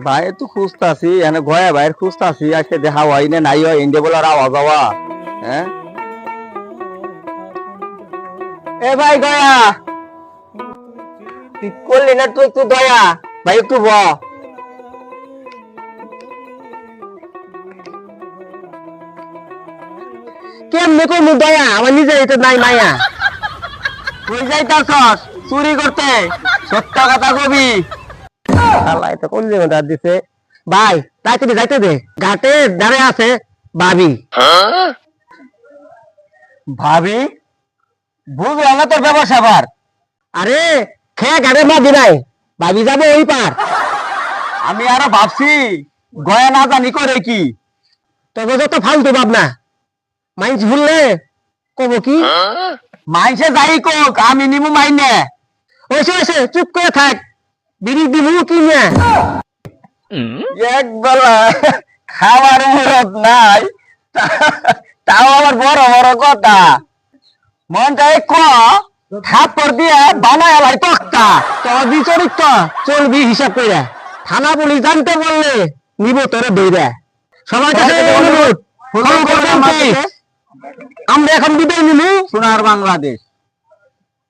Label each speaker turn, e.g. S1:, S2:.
S1: ভাই তো খুঁজতাছি এনে গয়া ভাইয়ের খুঁজতাছি আজকে দেখা হয় না নাই হয় ইন্ডিয়া বলার আওয়াজ হওয়া হ্যাঁ এ ভাই গয়া তুই করলি না তুই একটু দয়া ভাই একটু ব কেমনে কই মু দয়া আমার নিজে এটা নাই মায়া তুই যাইতাছস চুরি করতে সত্য কথা কবি আল্লাহ এটা কোন জায়গা দিছে ভাই যাইতে দে ঘাটে দাঁড়ে আছে ভাবি ভাবি বুঝলাম না তোর ব্যবসা বার আরে খেয়ে ঘাটে মাঝি নাই ভাবি যাবে ওই পার আমি আরো ভাবছি গয়া না জানি করে কি তবে যত ফালতু ভাবনা মাইন্স ভুললে কব কি মাইন্সে যাই কোক আমি নিমু মাইনে ওইসে চুপ করে থাক বিড়ি দিবু কি না এক বেলা খাবার মুরত নাই তাও আবার বড় বড় কথা মনটা এক থাপ্পড় দিয়ে বানায় আলাই তক্তা তোর বিচরিত চলবি হিসাব করে থানা পুলিশ জানতে বললে নিব তোরে দইরা সবার কাছে অনুরোধ আমরা এখন বিদায় নিবো সোনার বাংলাদেশ।